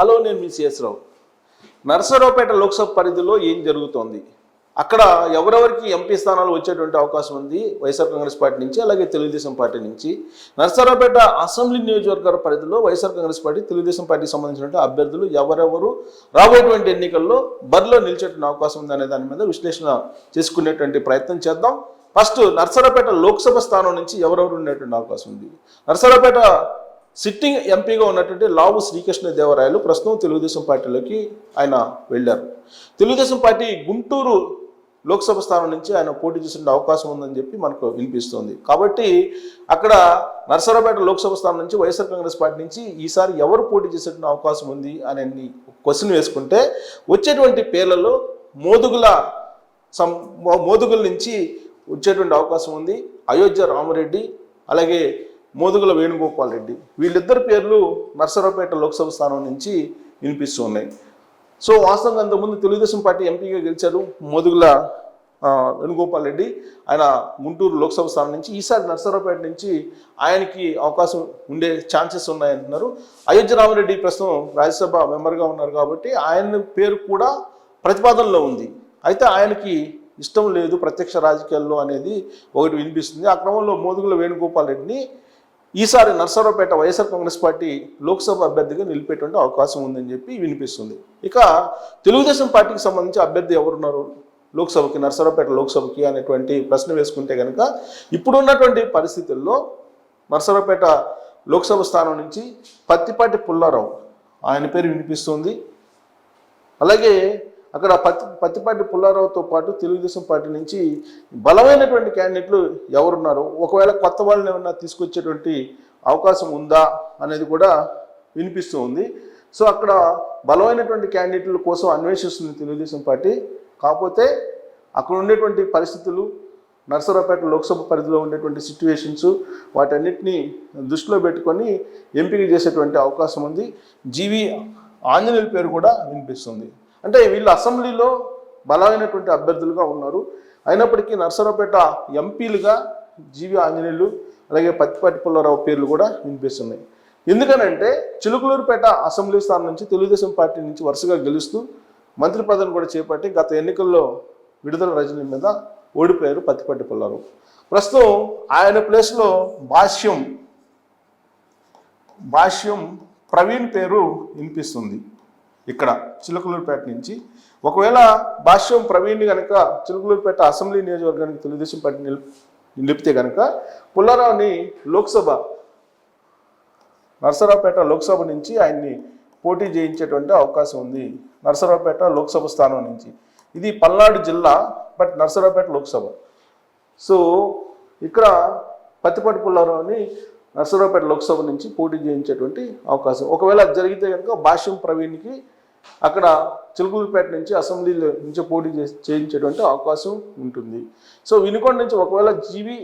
Hello, నేను మీ CS రావు. నరసరావుపేట లోక్సభ పరిధిలో ఏం జరుగుతోంది, అక్కడ ఎవరెవరికి ఎంపీ స్థానాలు వచ్చేటువంటి అవకాశం ఉంది వైఎస్ఆర్ కాంగ్రెస్ పార్టీ నుంచి, అలాగే తెలుగుదేశం పార్టీ నుంచి. నరసరావుపేట అసెంబ్లీ నియోజకవర్గ పరిధిలో వైఎస్ఆర్ కాంగ్రెస్ పార్టీ, తెలుగుదేశం పార్టీకి సంబంధించినటువంటి అభ్యర్థులు ఎవరెవరు రాబోయేటువంటి ఎన్నికల్లో బరిలో నిలిచేటువంటి అవకాశం ఉంది అనే దాని మీద విశ్లేషణ చేసుకునేటువంటి ప్రయత్నం చేద్దాం. ఫస్ట్ నరసరావుపేట లోక్సభ స్థానం నుంచి ఎవరెవరు ఉండేటువంటి అవకాశం ఉంది. నరసరావుపేట సిట్టింగ్ ఎంపీగా ఉన్నటువంటి లావు శ్రీకృష్ణదేవరాయలు ప్రస్తుతం తెలుగుదేశం పార్టీలోకి ఆయన వెళ్ళారు. తెలుగుదేశం పార్టీ గుంటూరు లోక్సభ స్థానం నుంచి ఆయన పోటీ చేసే అవకాశం ఉందని చెప్పి మనకు వినిపిస్తుంది. కాబట్టి అక్కడ నరసరావుపేట లోక్సభ స్థానం నుంచి వైఎస్ఆర్ కాంగ్రెస్ పార్టీ నుంచి ఈసారి ఎవరు పోటీ చేసేటువంటి అవకాశం ఉంది అనే క్వశ్చన్ వేసుకుంటే వచ్చేటువంటి పేర్లలో మోదుగుల నుంచి వచ్చేటువంటి అవకాశం ఉంది. అయోధ్య రామరెడ్డి, అలాగే మోదుగుల వేణుగోపాల్ రెడ్డి, వీళ్ళిద్దరు పేర్లు నరసరావుపేట లోక్సభ స్థానం నుంచి వినిపిస్తూ ఉన్నాయి. సో వాస్తవంగా అంతకుముందు తెలుగుదేశం పార్టీ ఎంపీగా గెలిచారు మోదుగుల వేణుగోపాల్ రెడ్డి. ఆయన గుంటూరు లోక్సభ స్థానం నుంచి, ఈసారి నరసరావుపేట నుంచి ఆయనకి అవకాశం ఉండే ఛాన్సెస్ ఉన్నాయంటున్నారు. అయోధ్య రామరెడ్డి ప్రస్తుతం రాజ్యసభ మెంబర్గా ఉన్నారు కాబట్టి ఆయన పేరు కూడా ప్రతిపాదనలో ఉంది. అయితే ఆయనకి ఇష్టం లేదు ప్రత్యక్ష రాజకీయాల్లో అనేది ఒకటి వినిపిస్తుంది. ఆ క్రమంలో మోదుగుల వేణుగోపాల్ రెడ్డిని ఈసారి నరసరావుపేట వైఎస్ఆర్ కాంగ్రెస్ పార్టీ లోక్సభ అభ్యర్థిగా నిలిపేటువంటి అవకాశం ఉందని చెప్పి వినిపిస్తుంది. ఇక తెలుగుదేశం పార్టీకి సంబంధించి అభ్యర్థి ఎవరున్నారు లోక్సభకి, నరసరావుపేట లోక్సభకి అనేటువంటి ప్రశ్న వేసుకుంటే కనుక ఇప్పుడున్నటువంటి పరిస్థితుల్లో నరసరావుపేట లోక్సభ స్థానం నుంచి పత్తిపాటి పుల్లారావు ఆయన పేరు వినిపిస్తుంది. అలాగే అక్కడ పత్తిపాటి పుల్లారావుతో పాటు తెలుగుదేశం పార్టీ నుంచి బలమైనటువంటి క్యాండిడేట్లు ఎవరున్నారు, ఒకవేళ కొత్త వాళ్ళని ఏమన్నా తీసుకొచ్చేటువంటి అవకాశం ఉందా అనేది కూడా వినిపిస్తూ ఉంది. సో అక్కడ బలమైనటువంటి క్యాండిడేట్ల కోసం అన్వేషిస్తుంది తెలుగుదేశం పార్టీ. కాకపోతే అక్కడ ఉండేటువంటి పరిస్థితులు, నరసరావుపేట లోక్సభ పరిధిలో ఉండేటువంటి సిచ్యువేషన్స్, వాటన్నిటినీ దృష్టిలో పెట్టుకొని ఎంపిక చేసేటువంటి అవకాశం ఉంది. జీవి ఆంజనేయుల పేరు కూడా వినిపిస్తుంది. అంటే వీళ్ళు అసెంబ్లీలో బలమైనటువంటి అభ్యర్థులుగా ఉన్నారు. అయినప్పటికీ నరసరావుపేట ఎంపీలుగా జీవి ఆంజనేయులు, అలాగే పత్తిపాటి పుల్లారావు పేర్లు కూడా వినిపిస్తున్నాయి. ఎందుకనంటే చిలుకలూరుపేట అసెంబ్లీ స్థానం నుంచి తెలుగుదేశం పార్టీ నుంచి వరుసగా గెలుస్తూ మంత్రి పదవిని కూడా చేపట్టి గత ఎన్నికల్లో విడుదల రజనీ మీద ఓడిపోయారు పత్తిపాటి పుల్లారావు. ప్రస్తుతం ఆయన ప్లేస్లో భాష్యం ప్రవీణ్ పేరు వినిపిస్తుంది ఇక్కడ చిలుకలూరుపేట నుంచి. ఒకవేళ భాష్యం ప్రవీణ్ కనుక చిలుకలూరుపేట అసెంబ్లీ నియోజకవర్గానికి తెలుగుదేశం పార్టీ నిలిపితే కనుక పుల్లారావుని నరసరావుపేట లోక్సభ నుంచి ఆయన్ని పోటీ చేయించేటువంటి అవకాశం ఉంది. నరసరావుపేట లోక్సభ స్థానం నుంచి, ఇది పల్నాడు జిల్లా, బట్ నరసరావుపేట లోక్సభ. సో ఇక్కడ పత్తిపాటి పుల్లారావుని నరసరావుపేట లోక్సభ నుంచి పోటీ చేయించేటువంటి అవకాశం, ఒకవేళ జరిగితే కనుక భాష్యం ప్రవీణ్కి అక్కడ చిలుకలూరుపేట నుంచి అసెంబ్లీలో నుంచి పోటీ చేయించేటువంటి అవకాశం ఉంటుంది. సో వినుకొండ నుంచి ఒకవేళ జీవి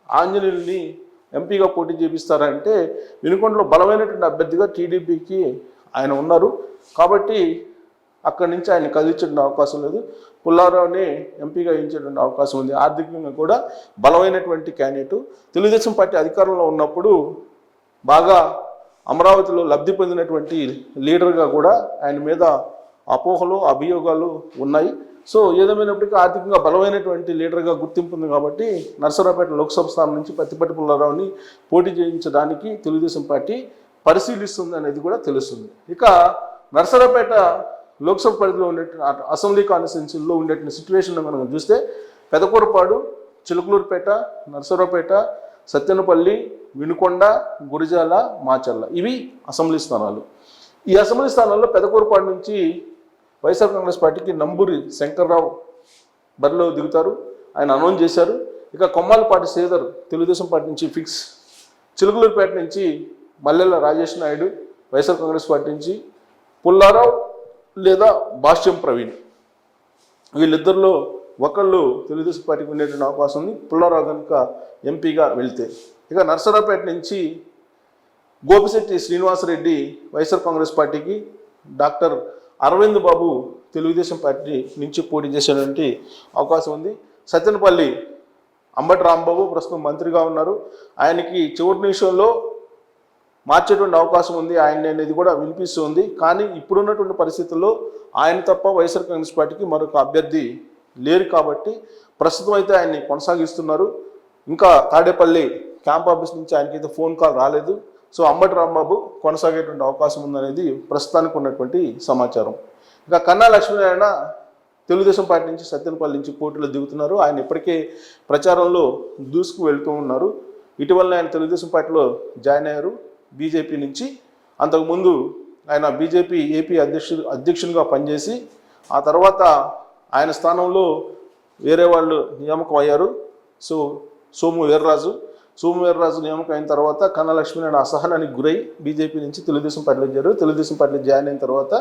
ఆంజనేయుల్ని ఎంపీగా పోటీ చేపిస్తారంటే వినుకొండలో బలమైనటువంటి అభ్యర్థిగా టీడీపీకి ఆయన ఉన్నారు. కాబట్టి అక్కడి నుంచి ఆయన కదిలించే అవకాశం లేదు. పుల్లారావుని ఎంపీగా వేయించేటువంటి అవకాశం ఉంది. ఆర్థికంగా కూడా బలమైనటువంటి క్యాండిడేటు. తెలుగుదేశం పార్టీ అధికారంలో ఉన్నప్పుడు బాగా అమరావతిలో లబ్ధి పొందినటువంటి లీడర్గా కూడా ఆయన మీద అపోహలు, అభియోగాలు ఉన్నాయి. సో ఏదేమైనప్పటికీ ఆర్థికంగా బలమైనటువంటి లీడర్గా గుర్తింపు ఉంది. కాబట్టి నరసరావుపేట లోక్సభ స్థానం నుంచి పత్తిపాటి పుల్లారావుని పోటీ చేయించడానికి తెలుగుదేశం పార్టీ పరిశీలిస్తుంది అనేది కూడా తెలుస్తుంది. ఇక నరసరావుపేట లోక్సభ పరిధిలో ఉండే అసెంబ్లీ కాన్స్టిట్యున్సీల్లో ఉండేటువంటి సిచ్యువేషన్ మనం చూస్తే పెదకూరపాడు, చిలుకలూరుపేట, నరసరావుపేట, సత్తెనపల్లి, వినుకొండ, గురిజాల, మాచర్ల, ఇవి అసెంబ్లీ స్థానాలు. ఈ అసెంబ్లీ స్థానాల్లో పెదకూరపాడు నుంచి వైఎస్ఆర్ కాంగ్రెస్ పార్టీకి నంబూరి శంకర్రావు బరిలో దిగుతారు, ఆయన అనౌన్స్ చేశారు. ఇక కొమ్మాలపాటి శ్రీధర్ తెలుగుదేశం పార్టీ నుంచి ఫిక్స్. చిలుకలూరుపేట నుంచి మల్లెల రాజేష్ నాయుడు వైఎస్ఆర్ కాంగ్రెస్ పార్టీ నుంచి, పుల్లారావు లేదా భాష్యం ప్రవీణ్, వీళ్ళిద్దరిలో ఒకళ్ళు తెలుగుదేశం పార్టీకి ఉండేటువంటి అవకాశం ఉంది పుల్లారావు కనుక ఎంపీగా వెళ్తే. ఇక నరసరావుపేట నుంచి గోపిశెట్టి శ్రీనివాసరెడ్డి వైఎస్ఆర్ కాంగ్రెస్ పార్టీకి, డాక్టర్ అరవింద్ బాబు తెలుగుదేశం పార్టీ నుంచి పోటీ చేసేటువంటి అవకాశం ఉంది. సత్తెనపల్లి అంబటి రాంబాబు ప్రస్తుతం మంత్రిగా ఉన్నారు. ఆయనకి చివరి నిమిషంలో మార్చేటువంటి అవకాశం ఉంది ఆయన అనేది కూడా వినిపిస్తుంది. కానీ ఇప్పుడున్నటువంటి పరిస్థితుల్లో ఆయన తప్ప వైఎస్ఆర్ కాంగ్రెస్ పార్టీకి మరొక అభ్యర్థి లేరు కాబట్టి ప్రస్తుతం అయితే ఆయన్ని కొనసాగిస్తున్నారు. ఇంకా తాడేపల్లి క్యాంప్ ఆఫీస్ నుంచి ఆయనకైతే ఫోన్ కాల్ రాలేదు. సో అంబటి రాంబాబు కొనసాగేటువంటి అవకాశం ఉందనేది ప్రస్తుతానికి ఉన్నటువంటి సమాచారం. ఇంకా కన్నా లక్ష్మీనారాయణ తెలుగుదేశం పార్టీ నుంచి సత్తెనపల్లి నుంచి పోటీలో దిగుతున్నారు. ఆయన ఇప్పటికే ప్రచారంలో దూసుకు వెళ్తూ ఉన్నారు. ఇటీవల ఆయన తెలుగుదేశం పార్టీలో జాయిన్ అయ్యారు బీజేపీ నుంచి. అంతకుముందు ఆయన బీజేపీ ఏపీ అధ్యక్షునిగా పనిచేసి ఆ తర్వాత ఆయన స్థానంలో వేరే వాళ్ళు నియామకం అయ్యారు. సో సోము వీర్రాజు నియామకం అయిన తర్వాత కన్నా లక్ష్మీనారాయణ అసహనానికి గురై బీజేపీ నుంచి తెలుగుదేశం పార్టీలో చేరారు. తెలుగుదేశం పార్టీలో జాయిన్ అయిన తర్వాత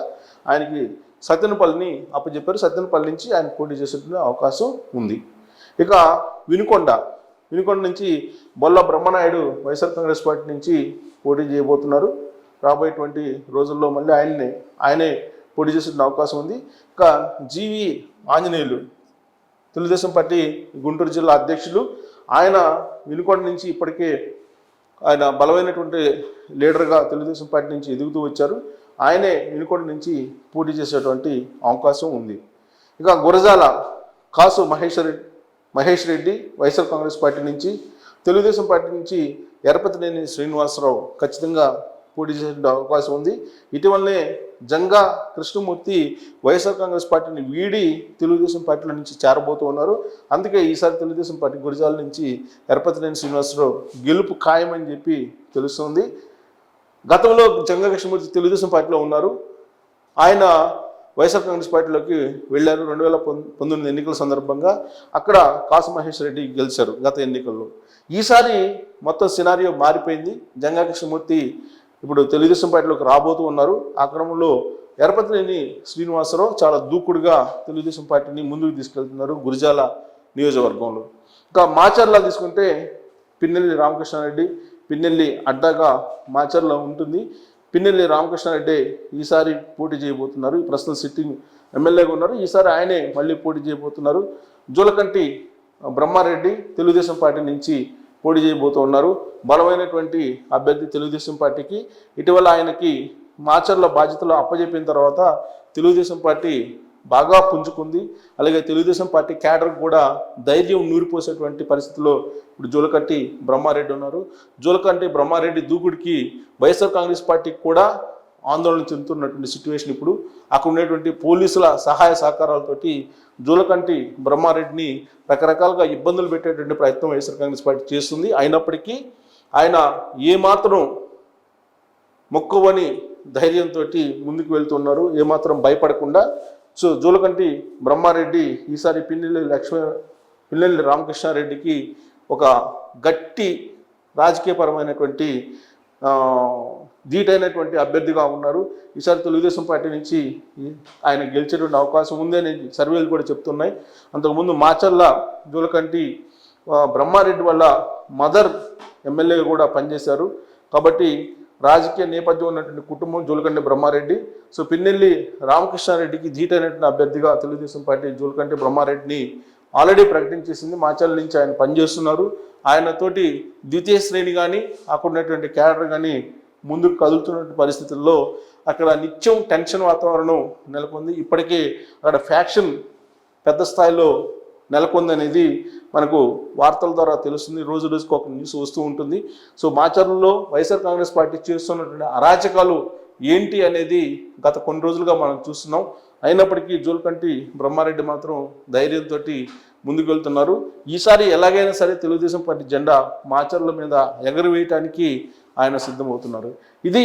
ఆయనకి సత్తెనపల్లిని అప్పచెప్పారు. సత్తెనపల్లి నుంచి ఆయన పోటీ చేసేటువంటి అవకాశం ఉంది. ఇక వినుకొండ నుంచి బొల్ల బ్రహ్మనాయుడు వైఎస్ఆర్ కాంగ్రెస్ పార్టీ నుంచి పోటీ చేయబోతున్నారు. రాబోయేటువంటి రోజుల్లో మళ్ళీ ఆయనే పోటీ చేసే అవకాశం ఉంది. ఇక జీవి ఆంజనేయులు తెలుగుదేశం పార్టీ గుంటూరు జిల్లా అధ్యక్షులు, ఆయన వినుకొండ నుంచి ఇప్పటికే ఆయన బలమైనటువంటి లీడర్గా తెలుగుదేశం పార్టీ నుంచి ఎదుగుతూ వచ్చారు. ఆయనే వినుకొండ నుంచి పోటీ చేసేటువంటి అవకాశం ఉంది. ఇక గురజాల కాసు మహేష్ రెడ్డి వైఎస్ఆర్ కాంగ్రెస్ పార్టీ నుంచి, తెలుగుదేశం పార్టీ నుంచి ఎరపతినేని శ్రీనివాసరావు ఖచ్చితంగా పోటీ చేసే అవకాశం ఉంది. ఇటీవలనే జంగా కృష్ణమూర్తి వైఎస్ఆర్ కాంగ్రెస్ పార్టీని వీడి తెలుగుదేశం పార్టీల నుంచి చేరబోతూ ఉన్నారు. అందుకే ఈసారి తెలుగుదేశం పార్టీ గురజాల నుంచి ఎరపతినేని శ్రీనివాసరావు గెలుపు ఖాయమని చెప్పి తెలుస్తుంది. గతంలో జంగా కృష్ణమూర్తి తెలుగుదేశం పార్టీలో ఉన్నారు. ఆయన వైఎస్ఆర్ కాంగ్రెస్ పార్టీలోకి వెళ్ళారు 2019 ఎన్నికల సందర్భంగా. అక్కడ కాసు మహేష్ రెడ్డి గెలిచారు గత ఎన్నికల్లో. ఈసారి మొత్తం సినారియో మారిపోయింది. జంగా కృష్ణమూర్తి ఇప్పుడు తెలుగుదేశం పార్టీలోకి రాబోతూ ఉన్నారు. ఆ క్రమంలో ఎరపతినేని శ్రీనివాసరావు చాలా దూకుడుగా తెలుగుదేశం పార్టీని ముందుకు తీసుకెళ్తున్నారు గురిజాల నియోజకవర్గంలో. ఇంకా మాచర్ల తీసుకుంటే పిన్నెల్లి రామకృష్ణారెడ్డి, పిన్నెల్లి అడ్డాగా మాచర్ల ఉంటుంది. పిన్నెల్లి రామకృష్ణారెడ్డి ఈసారి పోటీ చేయబోతున్నారు. ప్రస్తుతం సిట్టింగ్ ఎమ్మెల్యేగా ఉన్నారు. ఈసారి ఆయనే మళ్ళీ పోటీ చేయబోతున్నారు. జూలకంటి బ్రహ్మారెడ్డి తెలుగుదేశం పార్టీ నుంచి పోటీ చేయబోతూ ఉన్నారు. బలమైనటువంటి అభ్యర్థి తెలుగుదేశం పార్టీకి. ఇటీవల ఆయనకి మాచర్ల బాధ్యతలు అప్పచెప్పిన తర్వాత తెలుగుదేశం పార్టీ బాగా పుంజుకుంది. అలాగే తెలుగుదేశం పార్టీ క్యాడర్ కూడా ధైర్యం నూరిపోసేటువంటి పరిస్థితిలో ఇప్పుడు జూలకంటి బ్రహ్మారెడ్డి ఉన్నారు. జూలకంటి బ్రహ్మారెడ్డి దూకుడికి వైఎస్ఆర్ కాంగ్రెస్ పార్టీకి కూడా ఆందోళన చెందుతున్నటువంటి సిచ్యువేషన్. ఇప్పుడు అక్కడ ఉన్నటువంటి పోలీసుల సహాయ సహకారాలతోటి జూలకంటి బ్రహ్మారెడ్డిని రకరకాలుగా ఇబ్బందులు పెట్టేటువంటి ప్రయత్నం వైఎస్ఆర్ కాంగ్రెస్ పార్టీ చేస్తుంది. అయినప్పటికీ ఆయన ఏమాత్రం మొక్కువని ధైర్యంతో ముందుకు వెళ్తున్నారు, ఏమాత్రం భయపడకుండా. సో జూలకంటి బ్రహ్మారెడ్డి ఈసారి పిన్నెల్లి రామకృష్ణారెడ్డికి ఒక గట్టి రాజకీయపరమైనటువంటి ధీటైనటువంటి అభ్యర్థిగా ఉన్నారు. ఈసారి తెలుగుదేశం పార్టీ నుంచి ఆయన గెలిచేటువంటి అవకాశం ఉంది అని సర్వేలు కూడా చెప్తున్నాయి. అంతకుముందు మాచర్ల జూలకంటి బ్రహ్మారెడ్డి వల్ల మదర్ ఎమ్మెల్యేగా కూడా పనిచేశారు. కాబట్టి రాజకీయ నేపథ్యం ఉన్నటువంటి కుటుంబం జూలకంటి బ్రహ్మారెడ్డి. సో పిన్నెల్లి రామకృష్ణారెడ్డికి ధీటైనటువంటి అభ్యర్థిగా తెలుగుదేశం పార్టీ జూలకంటి బ్రహ్మారెడ్డిని ఆల్రెడీ ప్రకటించేసింది. మాచర్ల నుంచి ఆయన పనిచేస్తున్నారు. ఆయనతోటి ద్వితీయ శ్రేణి కానీ అక్కడ ఉన్నటువంటి క్యాడర్ కానీ ముందుకు కదులుతున్నటువంటి పరిస్థితుల్లో అక్కడ నిత్యం టెన్షన్ వాతావరణం నెలకొంది. ఇప్పటికే అక్కడ ఫ్యాక్షన్ పెద్ద స్థాయిలో నెలకొందనేది మనకు వార్తల ద్వారా తెలుస్తుంది. రోజు రోజుకు ఒక న్యూస్ వస్తూ ఉంటుంది. సో మాచర్లలో వైఎస్ఆర్ కాంగ్రెస్ పార్టీ చేస్తున్నటువంటి అరాచకాలు ఏంటి అనేది గత కొన్ని రోజులుగా మనం చూస్తున్నాం. అయినప్పటికీ జూలకంటి బ్రహ్మారెడ్డి మాత్రం ధైర్యంతో ముందుకు వెళ్తున్నారు. ఈసారి ఎలాగైనా సరే తెలుగుదేశం పార్టీ జెండా మాచర్ల మీద ఎగరవేయటానికి ఆయన సిద్ధమవుతున్నారు. ఇది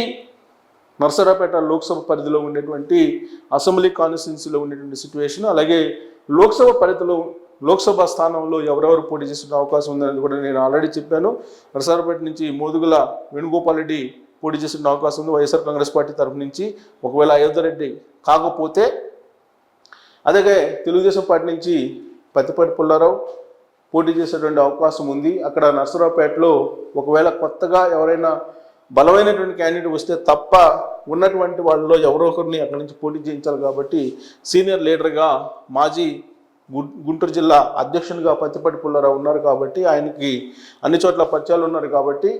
నర్సరావుపేట లోక్సభ పరిధిలో ఉండేటువంటి అసెంబ్లీ కాన్స్టిట్యున్సీలో ఉండేటువంటి సిచ్యువేషన్. అలాగే లోక్సభ స్థానంలో ఎవరెవరు పోటీ చేసే అవకాశం ఉందనేది కూడా నేను ఆల్రెడీ చెప్పాను. నర్సరావుపేట నుంచి మోదుగుల వేణుగోపాల్ రెడ్డి పోటీ చేసే అవకాశం ఉంది వైఎస్ఆర్ కాంగ్రెస్ పార్టీ తరఫు నుంచి. ఒకవేళ అయోధ్య రెడ్డి కాకపోతే అలాగే తెలుగుదేశం పార్టీ నుంచి పత్తిపాటి పుల్లారావు పోటీ చేసేటువంటి అవకాశం ఉంది. అక్కడ నర్సరావుపేటలో ఒకవేళ కొత్తగా ఎవరైనా బలమైనటువంటి క్యాండిడేట్ వస్తే తప్ప ఉన్నటువంటి వాళ్ళలో ఎవరో ఒకరిని అక్కడి నుంచి పోటీ చేయించాలి. కాబట్టి సీనియర్ లీడర్గా మాజీ గుంటూరు జిల్లా అధ్యక్షునిగా పత్తిపాటి పుల్లారావు ఉన్నారు. కాబట్టి ఆయనకి అన్ని చోట్ల పరిచయాలు ఉన్నారు. కాబట్టి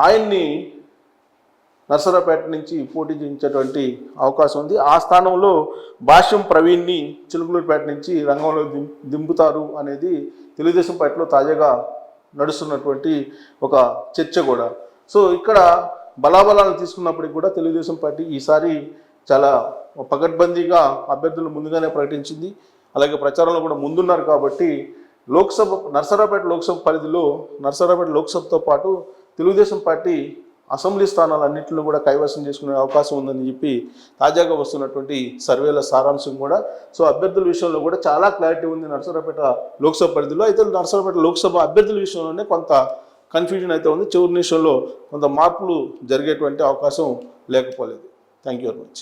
ఆయన్ని నర్సరావుపేట నుంచి పోటీ చేయించేటువంటి అవకాశం ఉంది. ఆ స్థానంలో భాష్యం ప్రవీణ్ని చిలుకలూరుపేట నుంచి రంగంలో దింపుతారు అనేది తెలుగుదేశం పార్టీలో తాజాగా నడుస్తున్నటువంటి ఒక చర్చ కూడా. సో ఇక్కడ బలాబలాలను తీసుకున్నప్పటికీ కూడా తెలుగుదేశం పార్టీ ఈసారి చాలా పకడ్బందీగా అభ్యర్థులు ముందుగానే ప్రకటించింది. అలాగే ప్రచారంలో కూడా ముందున్నారు కాబట్టి నర్సరావుపేట లోక్సభ పరిధిలో నర్సరావుపేట లోక్సభతో పాటు తెలుగుదేశం పార్టీ అసెంబ్లీ స్థానాలన్నింటిలో కూడా కైవసం చేసుకునే అవకాశం ఉందని చెప్పి తాజాగా వస్తున్నటువంటి సర్వేల సారాంశం కూడా. సో అభ్యర్థుల విషయంలో కూడా చాలా క్లారిటీ ఉంది నర్సరావుపేట లోక్సభ పరిధిలో. అయితే నర్సరావుపేట లోక్సభ అభ్యర్థుల విషయంలోనే కొంత కన్ఫ్యూజన్ అయితే ఉంది. చివరి నిమిషంలో కొంత మార్పులు జరిగేటువంటి అవకాశం లేకపోలేదు. Thank you very much.